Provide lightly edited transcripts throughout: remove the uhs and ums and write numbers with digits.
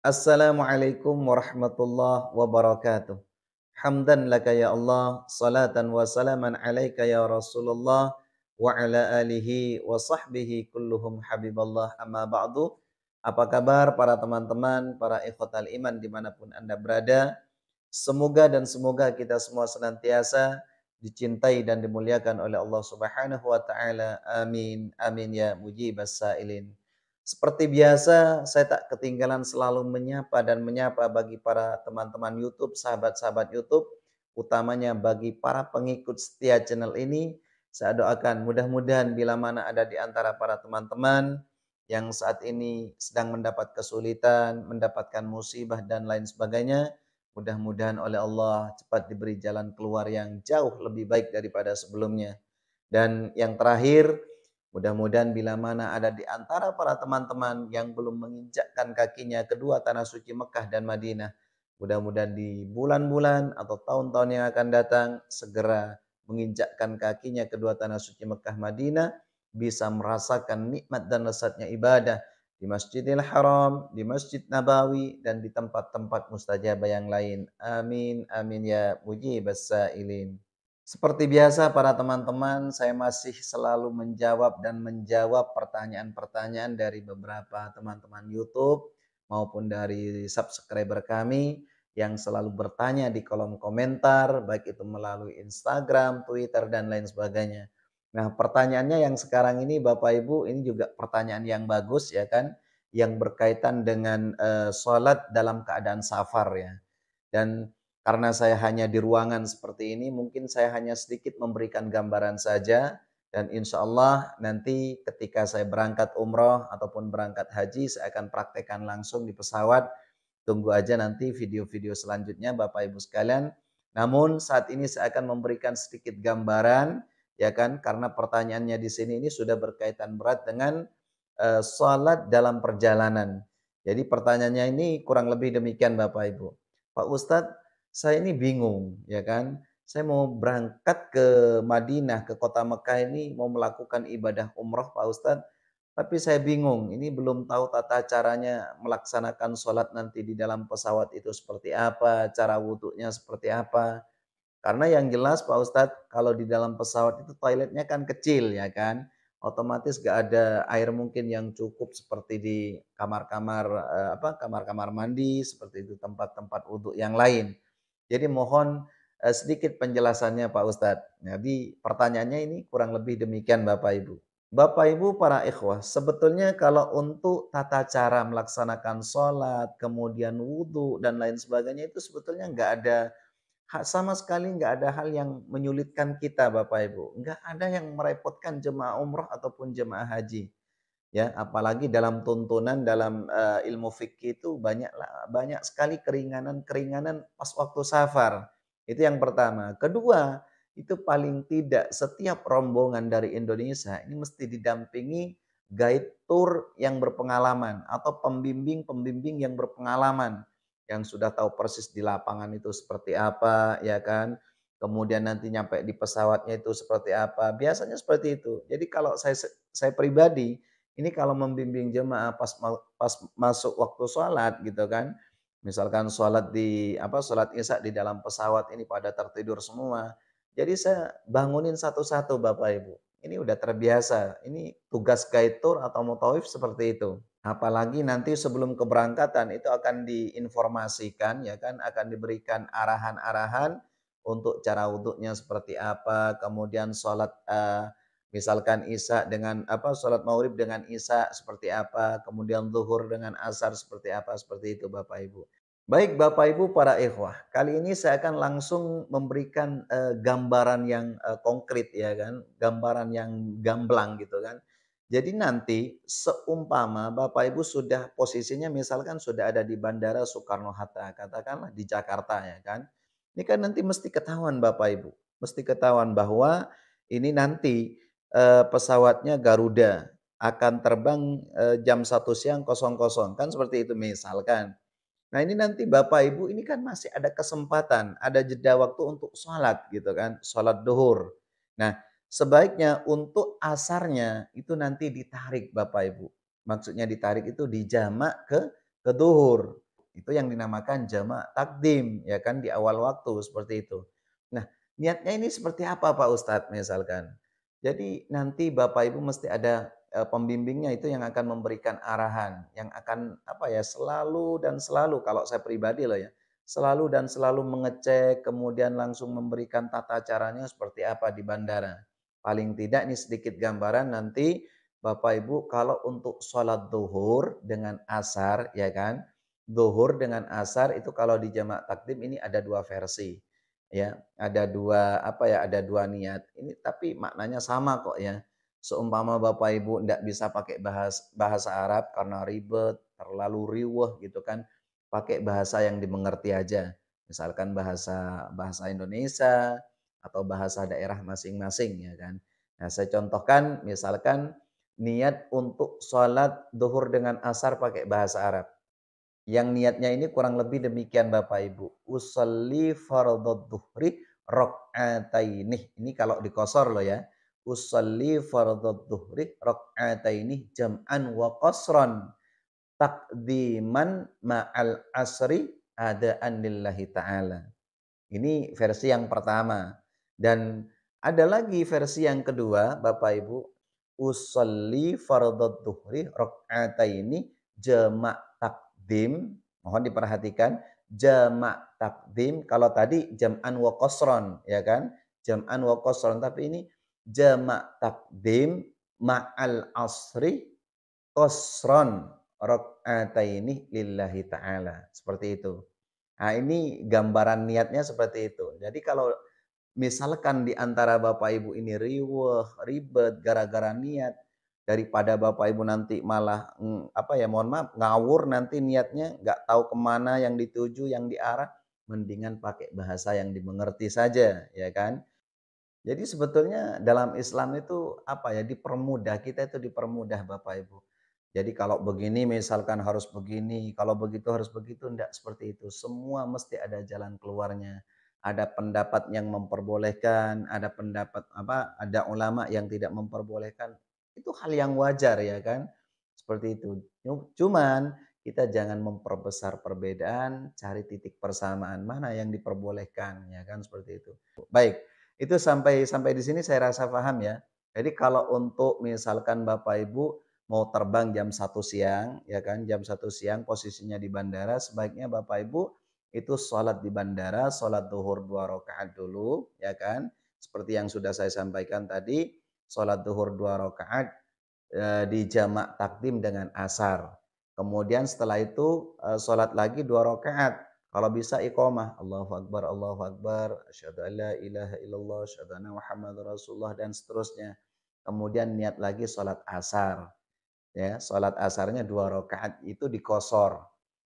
Assalamualaikum warahmatullahi wabarakatuh. Hamdan laka ya Allah, salatan wa salaman alaika ya Rasulullah, wa ala alihi wa sahbihi kulluhum habiballah amma ba'du. Apa kabar para teman-teman, para ikhwatal iman dimanapun Anda berada? Semoga kita semua senantiasa dicintai dan dimuliakan oleh Allah Subhanahu wa taala. Amin. Amin ya mujibas sailin. Seperti biasa, saya tak ketinggalan selalu menyapa dan menyapa bagi para teman-teman YouTube, sahabat-sahabat YouTube, utamanya bagi para pengikut setia channel ini. Saya doakan mudah-mudahan bila mana ada di antara para teman-teman yang saat ini sedang mendapat kesulitan, mendapatkan musibah dan lain sebagainya, mudah-mudahan oleh Allah cepat diberi jalan keluar yang jauh lebih baik daripada sebelumnya. Dan yang terakhir, mudah-mudahan bila mana ada di antara para teman-teman yang belum menginjakkan kakinya kedua tanah suci Mekah dan Madinah, mudah-mudahan di bulan-bulan atau tahun-tahun yang akan datang segera menginjakkan kakinya kedua tanah suci Mekah Madinah, bisa merasakan nikmat dan lezatnya ibadah di Masjidil Haram, di Masjid Nabawi, dan di tempat-tempat mustajabah yang lain. Amin, amin ya mujibas sailin. Seperti biasa para teman-teman, saya masih selalu menjawab pertanyaan-pertanyaan dari beberapa teman-teman YouTube maupun dari subscriber kami yang selalu bertanya di kolom komentar, baik itu melalui Instagram, Twitter, dan lain sebagainya. Nah, pertanyaannya yang sekarang ini Bapak Ibu, ini juga pertanyaan yang bagus ya kan, yang berkaitan dengan sholat dalam keadaan safar ya. Dan karena saya hanya di ruangan seperti ini, mungkin saya hanya sedikit memberikan gambaran saja. Dan insya Allah nanti ketika saya berangkat umroh ataupun berangkat haji, saya akan praktekkan langsung di pesawat. Tunggu aja nanti video-video selanjutnya Bapak Ibu sekalian. Namun saat ini saya akan memberikan sedikit gambaran, ya kan, karena pertanyaannya di sini ini sudah berkaitan berat dengan salat dalam perjalanan. Jadi pertanyaannya ini kurang lebih demikian Bapak Ibu. Pak Ustadz, saya ini bingung, ya kan. Saya mau berangkat ke Madinah, ke kota Mekah ini mau melakukan ibadah umroh Pak Ustadz. Tapi saya bingung, ini belum tahu tata caranya melaksanakan sholat nanti di dalam pesawat itu seperti apa, cara wudhunya seperti apa. Karena yang jelas Pak Ustadz, kalau di dalam pesawat itu toiletnya kan kecil ya kan. Otomatis gak ada air mungkin yang cukup seperti di kamar-kamar kamar-kamar mandi, seperti itu tempat-tempat wudhu yang lain. Jadi mohon sedikit penjelasannya Pak Ustadz. Jadi pertanyaannya ini kurang lebih demikian Bapak Ibu. Bapak Ibu para ikhwah, sebetulnya kalau untuk tata cara melaksanakan sholat, kemudian wudhu dan lain sebagainya itu sebetulnya nggak ada sama sekali nggak ada hal yang menyulitkan kita Bapak Ibu. Nggak ada yang merepotkan jemaah umroh ataupun jemaah haji. Ya, apalagi dalam tuntunan dalam ilmu fikih itu banyak sekali keringanan-keringanan pas waktu safar. Itu yang pertama. Kedua, itu paling tidak setiap rombongan dari Indonesia ini mesti didampingi guide tour yang berpengalaman atau pembimbing-pembimbing yang berpengalaman yang sudah tahu persis di lapangan itu seperti apa, ya kan? Kemudian nanti nyampe di pesawatnya itu seperti apa. Biasanya seperti itu. Jadi kalau saya pribadi ini kalau membimbing jemaah pas masuk waktu sholat gitu kan, misalkan sholat sholat isya di dalam pesawat ini pada tertidur semua. Jadi saya bangunin satu-satu Bapak Ibu. Ini udah terbiasa. Ini tugas guide tour atau mutawif seperti itu. Apalagi nanti sebelum keberangkatan itu akan diinformasikan ya kan, akan diberikan arahan-arahan untuk cara wudhunya seperti apa, kemudian sholat misalkan isya dengan sholat maghrib dengan isya seperti apa, kemudian zuhur dengan asar seperti apa, seperti itu Bapak Ibu. Baik Bapak Ibu para ikhwah, kali ini saya akan langsung memberikan gambaran yang konkret ya kan, gambaran yang gamblang gitu kan. Jadi nanti seumpama Bapak Ibu sudah posisinya misalkan sudah ada di Bandara Soekarno-Hatta, katakanlah di Jakarta ya kan. Ini kan nanti mesti ketahuan Bapak Ibu, mesti ketahuan bahwa ini nanti pesawatnya Garuda akan terbang jam 1 siang 00 kan seperti itu misalkan. Nah ini nanti Bapak Ibu ini kan masih ada kesempatan, ada jeda waktu untuk sholat gitu kan, sholat duhur. Nah sebaiknya untuk asarnya itu nanti ditarik Bapak Ibu. Maksudnya ditarik itu dijamak ke duhur. Itu yang dinamakan jamak takdim, ya kan, di awal waktu seperti itu. Nah, niatnya ini seperti apa Pak Ustadz misalkan? Jadi nanti Bapak Ibu mesti ada pembimbingnya itu yang akan memberikan arahan, yang akan apa ya, selalu dan selalu kalau saya pribadi loh ya, selalu dan selalu mengecek kemudian langsung memberikan tata caranya seperti apa di bandara. Paling tidak ini sedikit gambaran nanti Bapak Ibu kalau untuk sholat duhur dengan asar ya kan, duhur dengan asar itu kalau di jamak takdim ini ada dua versi ya, ada dua apa ya, ada dua niat. Ini tapi maknanya sama kok ya. Seumpama Bapak Ibu tidak bisa pakai bahasa Arab karena ribet, terlalu riweh gitu kan, pakai bahasa yang dimengerti aja. Misalkan bahasa bahasa Indonesia atau bahasa daerah masing-masing ya kan. Nah, saya contohkan misalkan niat untuk sholat duhur dengan asar pakai bahasa Arab. Yang niatnya ini kurang lebih demikian Bapak Ibu. Usolli fardhu dhuhri rakaataini. Ini kalau dikosor loh ya. Usolli fardhu dhuhri rakaataini jam'an wa qasran. Takdiman ma'al asri adaan lillahi ta'ala. Ini versi yang pertama. Dan ada lagi versi yang kedua, Bapak Ibu. Usolli fardhu dhuhri rakaataini jamak takdim. Mohon diperhatikan jamak takdim. Kalau tadi jam'an wa qasron, ya kan? Jam'an wa qasron, tapi ini jamak takdim ma'al asri qasron rakaataini lillahi ta'ala. Seperti itu. Nah, ini gambaran niatnya seperti itu. Jadi kalau misalkan di antara Bapak Ibu ini riweh, ribet gara-gara niat, daripada Bapak Ibu nanti malah apa ya, mohon maaf, ngawur nanti niatnya, nggak tahu kemana yang dituju, yang diarah, mendingan pakai bahasa yang dimengerti saja, ya kan? Jadi sebetulnya dalam Islam itu apa ya, dipermudah, kita itu dipermudah Bapak Ibu. Jadi kalau begini misalkan harus begini, kalau begitu harus begitu, enggak seperti itu. Semua mesti ada jalan keluarnya. Ada pendapat yang memperbolehkan, ada pendapat apa, ada ulama yang tidak memperbolehkan. Itu hal yang wajar ya kan? Seperti itu. Cuman kita jangan memperbesar perbedaan, cari titik persamaan mana yang diperbolehkan ya kan seperti itu. Baik. Itu sampai sampai di sini saya rasa paham ya. Jadi kalau untuk misalkan Bapak Ibu mau terbang jam 1 siang, ya kan, jam 1 siang posisinya di bandara, sebaiknya Bapak Ibu itu sholat di bandara, sholat duhur 2 rakaat dulu, ya kan. Seperti yang sudah saya sampaikan tadi, sholat duhur 2 rakaat di jamak takdim dengan asar. Kemudian setelah itu sholat lagi 2 rakaat. Kalau bisa iqamah, Allahu Akbar, asyhadu an la ilaha illallah, asyhadu anna Muhammadar Rasulullah dan seterusnya. Kemudian niat lagi sholat asar. Ya, sholat asarnya 2 rakaat itu dikosor.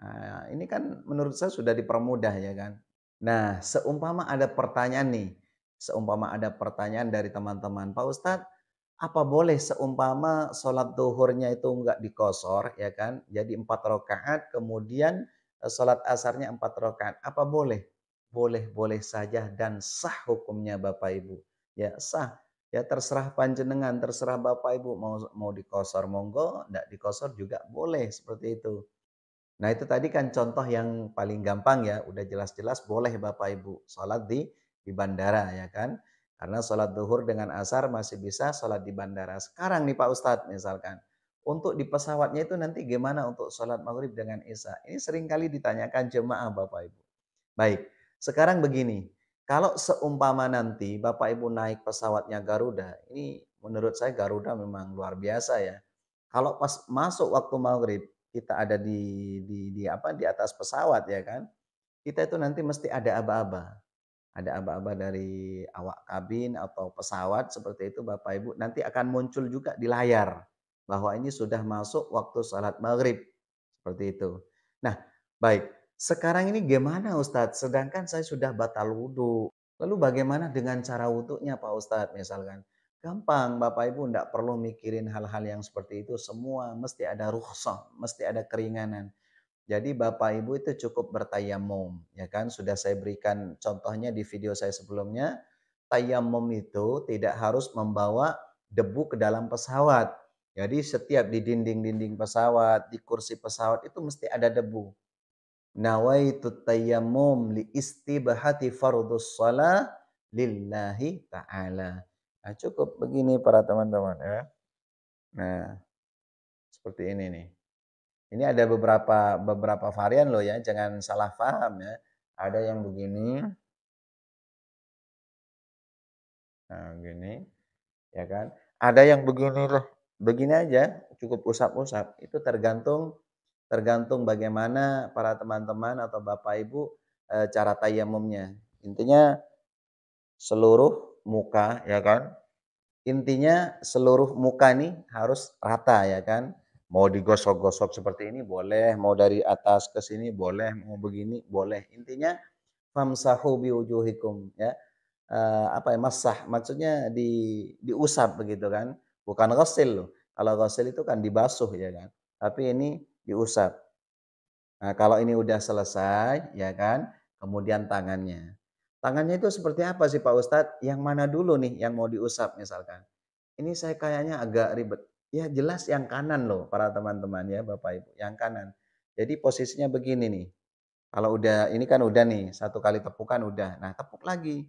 Nah, ini kan menurut saya sudah dipermudah ya kan. Nah, seumpama ada pertanyaan nih, seumpama ada pertanyaan dari teman-teman, Pak Ustadz, apa boleh seumpama sholat duhurnya itu enggak dikosor, ya kan? Jadi 4 rakaat, kemudian sholat asarnya 4 rakaat. Apa boleh? Boleh-boleh saja dan sah hukumnya Bapak Ibu. Ya sah. Ya terserah panjenengan, terserah Bapak Ibu mau mau dikosor monggo, enggak dikosor juga boleh seperti itu. Nah itu tadi kan contoh yang paling gampang ya, udah jelas-jelas boleh Bapak Ibu sholat di bandara ya kan. Karena sholat duhur dengan asar masih bisa sholat di bandara. Sekarang nih Pak Ustadz misalkan, untuk di pesawatnya itu nanti gimana untuk sholat maghrib dengan isya? Ini seringkali ditanyakan jemaah Bapak Ibu. Baik, sekarang begini, kalau seumpama nanti Bapak Ibu naik pesawatnya Garuda, ini menurut saya Garuda memang luar biasa ya. Kalau pas masuk waktu maghrib, kita ada di apa, di atas pesawat ya kan, kita itu nanti mesti ada aba-aba. Ada aba-aba dari awak kabin atau pesawat seperti itu Bapak Ibu, nanti akan muncul juga di layar bahwa ini sudah masuk waktu salat maghrib, seperti itu. Nah, baik, sekarang ini gimana Ustadz? Sedangkan saya sudah batal wudhu. Lalu bagaimana dengan cara wudhunya Pak Ustadz misalkan? Gampang, Bapak Ibu tidak perlu mikirin hal-hal yang seperti itu. Semua mesti ada rukhsah, mesti ada keringanan. Jadi Bapak Ibu itu cukup bertayamum, ya kan? Sudah saya berikan contohnya di video saya sebelumnya. Tayamum itu tidak harus membawa debu ke dalam pesawat. Jadi setiap di dinding-dinding pesawat, di kursi pesawat itu mesti ada debu. nawaitu tayammum li istibahati fardhus shalah lillahi ta'ala. Nah, cukup begini para teman-teman ya. Nah, seperti ini nih. Ini ada beberapa beberapa varian loh ya, jangan salah paham ya. Ada yang begini, nah gini, ya kan. Ada yang begini loh, begini aja, cukup usap-usap. Itu tergantung tergantung bagaimana para teman-teman atau Bapak Ibu, cara tayamumnya. Intinya seluruh muka ya kan, intinya seluruh muka nih harus rata ya kan. Mau digosok-gosok seperti ini boleh, mau dari atas ke sini boleh, mau begini boleh. Intinya famsahu biwujuhikum ya. Apa ya, masah maksudnya diusap begitu kan, bukan ghasil loh. Kalau ghasil itu kan dibasuh ya kan, tapi ini diusap. Nah, kalau ini udah selesai ya kan, kemudian tangannya. Tangannya itu seperti apa sih Pak Ustadz? Yang mana dulu nih yang mau diusap misalkan? Ini saya kayaknya agak ribet. Ya jelas yang kanan loh para teman-teman ya Bapak Ibu, yang kanan. Jadi posisinya begini nih, kalau udah ini kan udah nih, satu kali tepukan udah. Nah tepuk lagi.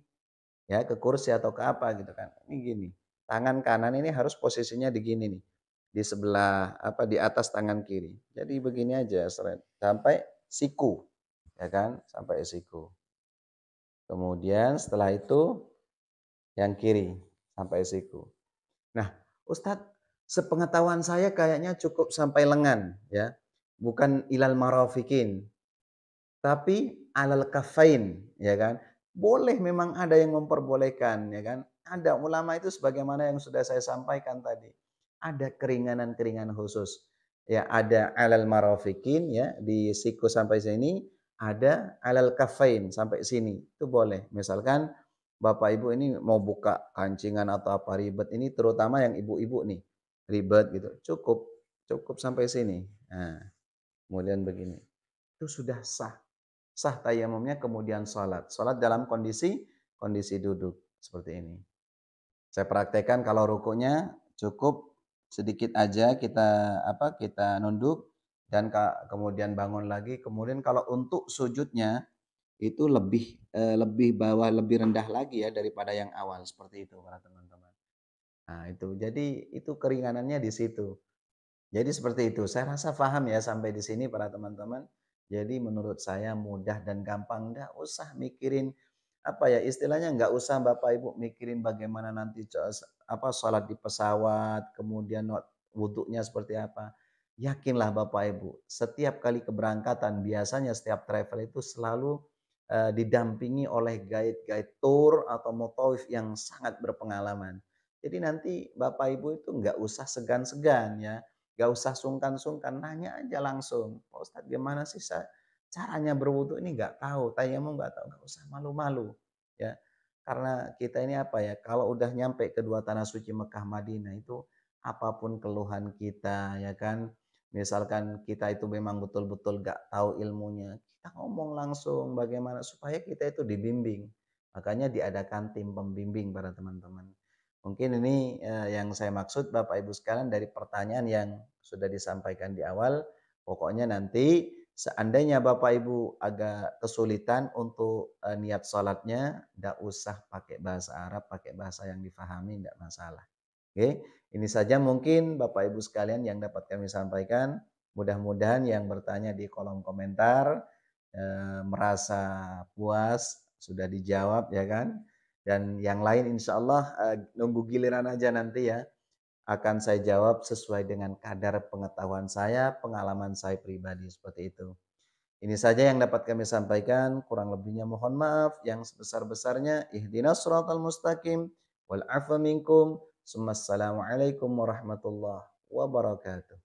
Ya ke kursi atau ke apa gitu kan. Ini gini, tangan kanan ini harus posisinya di gini nih, di sebelah apa, di atas tangan kiri. Jadi begini aja sampai siku, ya kan, sampai siku. Kemudian setelah itu yang kiri sampai siku. Nah, Ustadz, sepengetahuan saya kayaknya cukup sampai lengan ya, bukan ilal marafikin. Tapi alal kafain, ya kan? Boleh memang ada yang memperbolehkan, ya kan? Ada ulama itu sebagaimana yang sudah saya sampaikan tadi. Ada keringanan-keringanan khusus. Ya, ada alal marafikin ya, di siku sampai sini, ada alal kafain sampai sini. Itu boleh. Misalkan Bapak Ibu ini mau buka kancingan atau apa ribet ini terutama yang ibu-ibu nih, ribet gitu. Cukup cukup sampai sini. Nah, kemudian begini. Itu sudah sah. Sah tayamumnya kemudian sholat. Sholat dalam kondisi kondisi duduk seperti ini. Saya praktekkan kalau rukunya cukup sedikit aja kita kita nunduk dan kemudian bangun lagi. Kemudian kalau untuk sujudnya itu lebih bawah, lebih rendah lagi ya daripada yang awal seperti itu para teman-teman. Nah, itu. Jadi itu keringanannya di situ. Jadi seperti itu. Saya rasa paham ya sampai di sini para teman-teman. Jadi menurut saya mudah dan gampang. Nggak usah mikirin apa ya istilahnya, nggak usah Bapak Ibu mikirin bagaimana nanti sholat di pesawat, kemudian wudhunya seperti apa. Yakinlah Bapak Ibu, setiap kali keberangkatan biasanya setiap travel itu selalu didampingi oleh guide-guide tour atau mutawif yang sangat berpengalaman. Jadi nanti Bapak Ibu itu nggak usah segan-segan ya. Gak usah sungkan-sungkan, nanya aja langsung, "Pak Ustadz gimana sih caranya berwudu ini nggak tahu, tayamum nggak tahu." Nggak usah malu-malu, ya. Karena kita ini apa ya, kalau udah nyampe ke dua tanah suci Mekah Madinah itu, apapun keluhan kita ya kan, misalkan kita itu memang betul-betul nggak tahu ilmunya, kita ngomong langsung bagaimana supaya kita itu dibimbing. Makanya diadakan tim pembimbing para teman-teman. Mungkin ini yang saya maksud Bapak Ibu sekalian dari pertanyaan yang sudah disampaikan di awal. Pokoknya nanti seandainya Bapak Ibu agak kesulitan untuk niat sholatnya, tidak usah pakai bahasa Arab, pakai bahasa yang difahami, tidak masalah. Oke, ini saja mungkin Bapak Ibu sekalian yang dapat kami sampaikan. Mudah-mudahan yang bertanya di kolom komentar merasa puas, sudah dijawab ya kan. Dan yang lain insya Allah nunggu giliran aja nanti ya. Akan saya jawab sesuai dengan kadar pengetahuan saya, pengalaman saya pribadi seperti itu. Ini saja yang dapat kami sampaikan, kurang lebihnya mohon maaf. Yang sebesar-besarnya ihdinas siratal mustaqim wal afa minkum. Assalamualaikum warahmatullahi wabarakatuh.